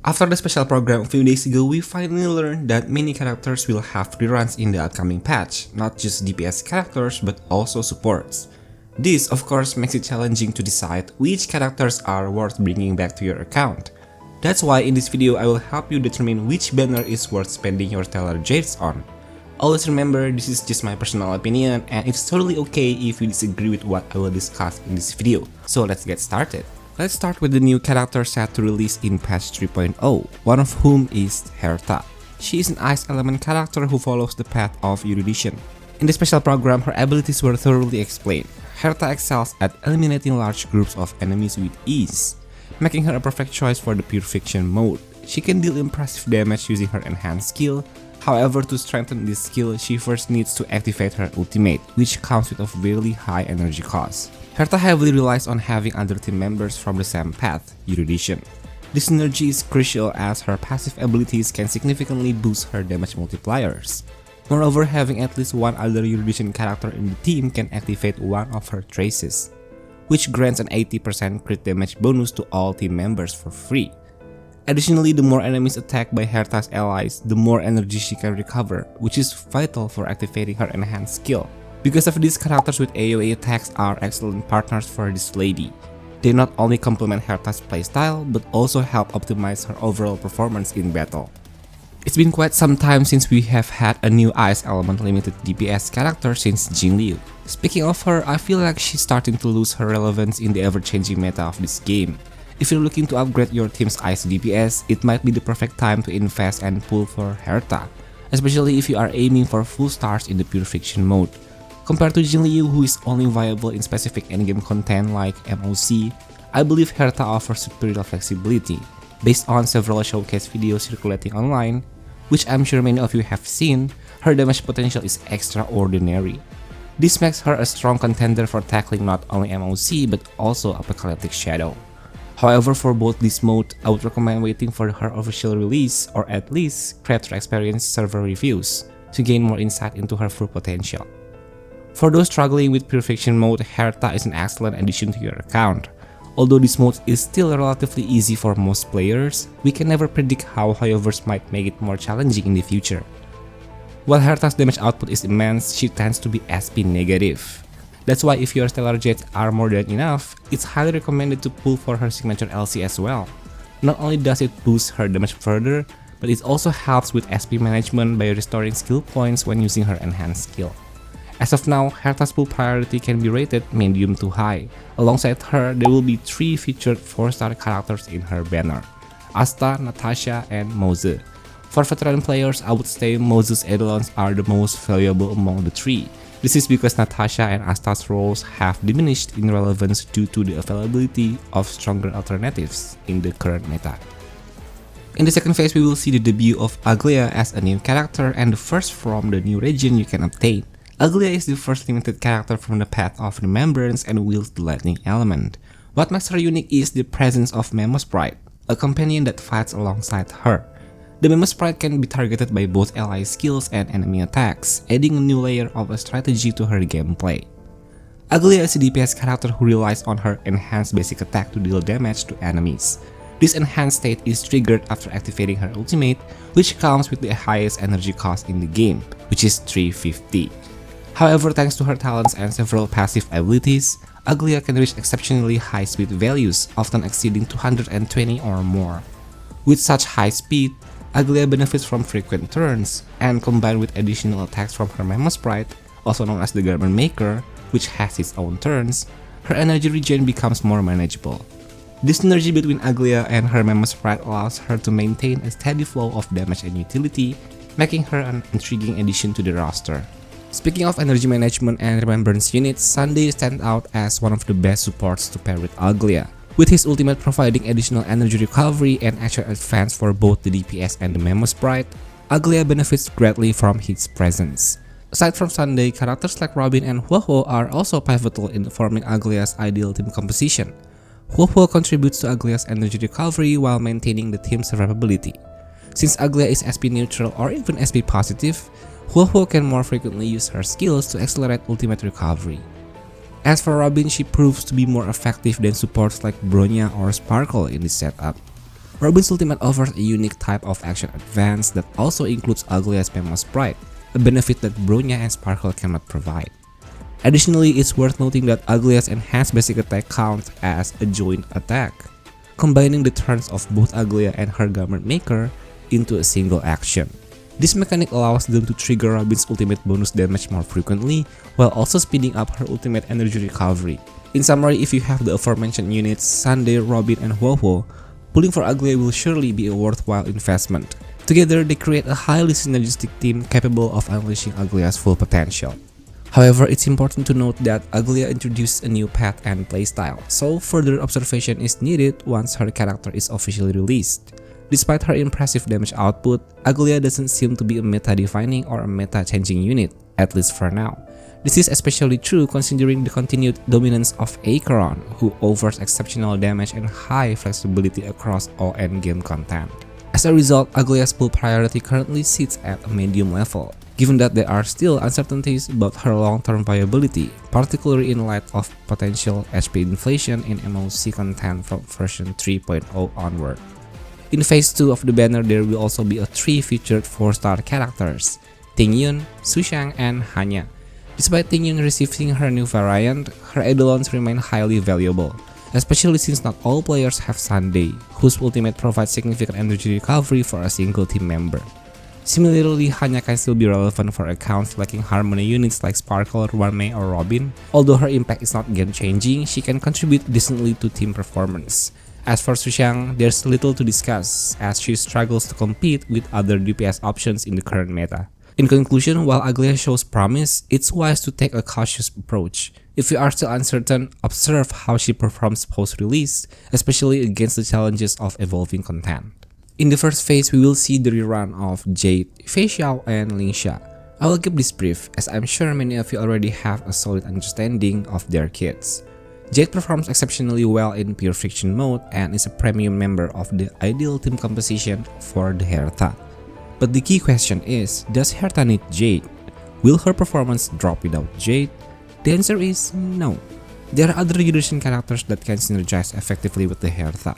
After the special program a few days ago, we finally learned that many characters will have reruns in the upcoming patch, not just DPS characters but also supports. This of course makes it challenging to decide which characters are worth bringing back to your account. That's why in this video I will help you determine which banner is worth spending your stellar Jades on. Always remember, this is just my personal opinion and it's totally okay if you disagree with what I will discuss in this video. So let's get started. Let's start with the new character set to release in patch 3.0, one of whom is Herta. She is an ice element character who follows the path of erudition. In the special program, her abilities were thoroughly explained. Herta excels at eliminating large groups of enemies with ease, making her a perfect choice for the pure fiction mode. She can deal impressive damage using her enhanced skill. However, to strengthen this skill, she first needs to activate her ultimate, which comes with a really high energy cost. Herta heavily relies on having other team members from the same path, erudition. This synergy is crucial as her passive abilities can significantly boost her damage multipliers. Moreover, having at least one other erudition character in the team can activate one of her traces, which grants an 80% crit damage bonus to all team members for free. Additionally, the more enemies attacked by Herta's allies, the more energy she can recover, which is vital for activating her enhanced skill. Because of this, characters with AoE attacks are excellent partners for this lady. They not only complement Herta's playstyle, but also help optimize her overall performance in battle. It's been quite some time since we have had a new Ice Element limited DPS character since Jingliu. Speaking of her, I feel like she's starting to lose her relevance in the ever-changing meta of this game. If you're looking to upgrade your team's Ice DPS, it might be the perfect time to invest and pull for Herta, especially if you are aiming for full stars in the pure fiction mode. Compared to Jingliu, who is only viable in specific endgame content like MOC, I believe Herta offers superior flexibility. Based on several showcase videos circulating online, which I'm sure many of you have seen, her damage potential is extraordinary. This makes her a strong contender for tackling not only MOC but also Apocalyptic Shadow. However, for both this mode, I would recommend waiting for her official release or at least create experience server reviews to gain more insight into her full potential. For those struggling with pure fiction mode, Herta is an excellent addition to your account. Although this mode is still relatively easy for most players, we can never predict how hoyovers might make it more challenging in the future. While Herta's damage output is immense, she tends to be SP negative. That's why if your stellar Jades are more than enough, it's highly recommended to pull for her signature LC as well. Not only does it boost her damage further, but it also helps with SP management by restoring skill points when using her enhanced skill. As of now, Herta's pull priority can be rated medium to high. Alongside her, there will be 3 featured 4-star characters in her banner: Asta, Natasha, and Mose. For veteran players, I would say Mose's eidolons are the most valuable among the 3. This is because Natasha and Asta's roles have diminished in relevance due to the availability of stronger alternatives in the current meta. In the second phase, we will see the debut of Aglaea as a new character and the first from the new region you can obtain. Aglaea is the first limited character from the path of remembrance and wields the lightning element. What makes her unique is the presence of Memo Sprite, a companion that fights alongside her. The Memo Sprite can be targeted by both ally skills and enemy attacks, adding a new layer of a strategy to her gameplay. Aglaea is a DPS character who relies on her enhanced basic attack to deal damage to enemies. This enhanced state is triggered after activating her ultimate, which comes with the highest energy cost in the game, which is 350. However, thanks to her talents and several passive abilities, Aglaea can reach exceptionally high speed values, often exceeding 220 or more. With such high speed, Aglaea benefits from frequent turns, and combined with additional attacks from her Memo Sprite, also known as the Garment Maker, which has its own turns, her energy regen becomes more manageable. This synergy between Aglaea and her Memo Sprite allows her to maintain a steady flow of damage and utility, making her an intriguing addition to the roster. Speaking of energy management and remembrance units, Sunday stands out as one of the best supports to pair with Aglaea, with his ultimate providing additional energy recovery and extra advance for both the DPS and the Memo Sprite. Aglaea benefits greatly from his presence. Aside from Sunday, characters like Robin and Huohuo are also pivotal in forming Aglaea's ideal team composition. Huohuo contributes to Aglaea's energy recovery while maintaining the team's survivability. Since Aglaea is SP neutral or even SP positive, Huohuo can more frequently use her skills to accelerate ultimate recovery. As for Robin, she proves to be more effective than supports like Bronya or Sparkle in this setup. Robin's ultimate offers a unique type of action advance that also includes Aglaea's Memo Sprite, a benefit that Bronya and Sparkle cannot provide. Additionally, it's worth noting that Aglaea's enhanced basic attack counts as a joint attack, combining the turns of both Aglaea and her Garment Maker into a single action. This mechanic allows them to trigger Robin's ultimate bonus damage more frequently, while also speeding up her ultimate energy recovery. In summary, if you have the aforementioned units Sunday, Robin, and Huohuo, pulling for Aglaea will surely be a worthwhile investment. Together, they create a highly synergistic team capable of unleashing Aglaea's full potential. However, it's important to note that Aglaea introduced a new path and playstyle, so further observation is needed once her character is officially released. Despite her impressive damage output, Aglaea doesn't seem to be a meta-defining or a meta-changing unit, at least for now. This is especially true considering the continued dominance of Acheron, who offers exceptional damage and high flexibility across all endgame content. As a result, Aglaea's pull priority currently sits at a medium level, given that there are still uncertainties about her long-term viability, particularly in light of potential HP inflation in MOC content from version 3.0 onward. In Phase 2 of the banner, there will also be 3 featured 4-star characters, Tingyun, Sushang, and Hanya. Despite Tingyun receiving her new variant, her Eidolons remain highly valuable, especially since not all players have Sunday, whose ultimate provides significant energy recovery for a single team member. Similarly, Hanya can still be relevant for accounts lacking Harmony units like Sparkle, Ruanmei, or Robin. Although her impact is not game-changing, she can contribute decently to team performance. As for Sushang, there's little to discuss as she struggles to compete with other DPS options in the current meta. In conclusion, while Aglaea shows promise, it's wise to take a cautious approach. If you are still uncertain, observe how she performs post-release, especially against the challenges of evolving content. In the first phase, we will see the rerun of Jade, Fei Xiao, and Lingxia. I will keep this brief, as I'm sure many of you already have a solid understanding of their kits. Jade performs exceptionally well in Pure Friction mode and is a premium member of the ideal team composition for the Herta. But the key question is, does Herta need Jade? Will her performance drop without Jade? The answer is no. There are other generation characters that can synergize effectively with the Herta.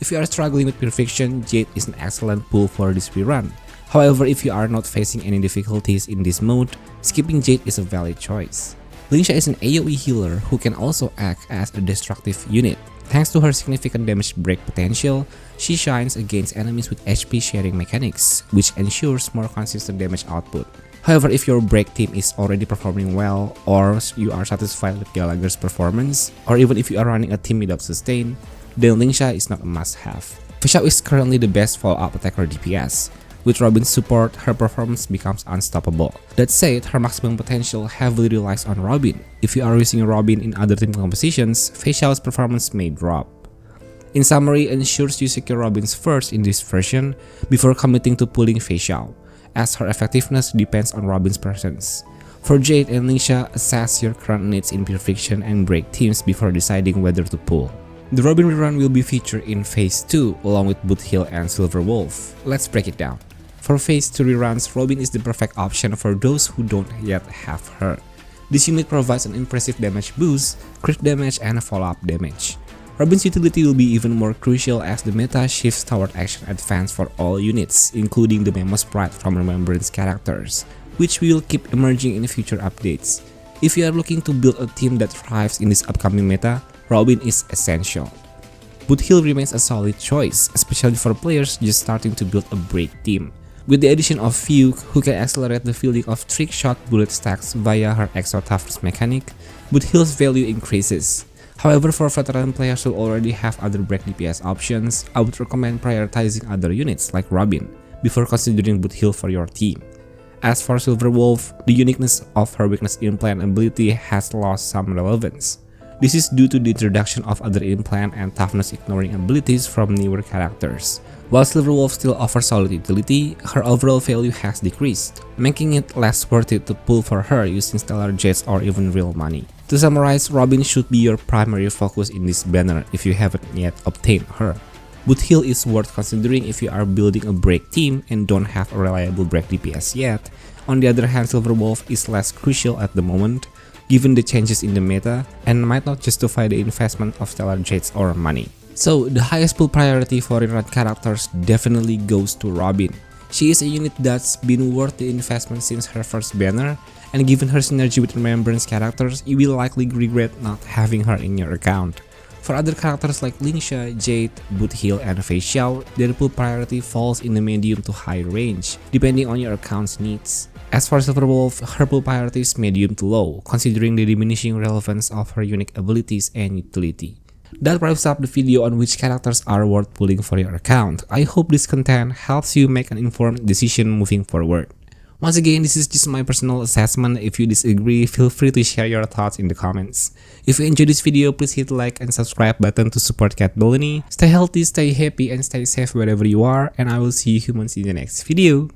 If you are struggling with Pure Friction, Jade is an excellent pull for this rerun. However, if you are not facing any difficulties in this mode, skipping Jade is a valid choice. Lingxia is an AoE healer who can also act as a destructive unit. Thanks to her significant damage break potential, she shines against enemies with HP sharing mechanics, which ensures more consistent damage output. However, if your break team is already performing well, or you are satisfied with Gallagher's performance, or even if you are running a team without sustain, then Lingxia is not a must-have. Fei Xiao is currently the best follow-up attacker DPS. With Robin's support, her performance becomes unstoppable. That said, her maximum potential heavily relies on Robin. If you are using Robin in other team compositions, Fei Xiao's performance may drop. In summary, ensure you secure Robin's first in this version before committing to pulling Fei Xiao, as her effectiveness depends on Robin's presence. For Jade and Lingxia, assess your current needs in Pure Friction and break teams before deciding whether to pull. The Robin rerun will be featured in Phase 2 along with Boothill and Silver Wolf. Let's break it down. For Phase 2 reruns, Robin is the perfect option for those who don't yet have her. This unit provides an impressive damage boost, crit damage, and follow-up damage. Robin's utility will be even more crucial as the meta shifts toward action advance for all units, including the Memo Sprite from Remembrance characters, which will keep emerging in future updates. If you are looking to build a team that thrives in this upcoming meta, Robin is essential. Boothill remains a solid choice, especially for players just starting to build a break team. With the addition of Fugue, who can accelerate the fielding of trick-shot bullet stacks via her extra toughness mechanic, Boothill's value increases. However, for veteran players who already have other break DPS options, I would recommend prioritizing other units like Robin before considering Boothill for your team. As for Silver Wolf, the uniqueness of her weakness implant ability has lost some relevance. This is due to the introduction of other implant and toughness ignoring abilities from newer characters. While Silver Wolf still offers solid utility, her overall value has decreased, making it less worth it to pull for her using Stellar Jades or even real money. To summarize, Robin should be your primary focus in this banner if you haven't yet obtained her. Boothill is worth considering if you are building a break team and don't have a reliable break DPS yet. On the other hand, Silver Wolf is less crucial at the moment, given the changes in the meta, and might not justify the investment of Stellar Jades or money. So the highest pull priority for rerun characters definitely goes to Robin. She is a unit that's been worth the investment since her first banner, and given her synergy with Remembrance characters, you will likely regret not having her in your account. For other characters like Lingsha, Jade, Bootheel, and Fei Xiao, their pull priority falls in the medium to high range, depending on your account's needs. As for Silverwolf, her pull priority is medium to low, considering the diminishing relevance of her unique abilities and utility. That wraps up the video on which characters are worth pulling for your account. I hope this content helps you make an informed decision moving forward. Once again, this is just my personal assessment. If you disagree, feel free to share your thoughts in the comments. If you enjoyed this video, please hit the like and subscribe button to support Catboloni. Stay healthy, stay happy, and stay safe wherever you are, and I will see you humans in the next video.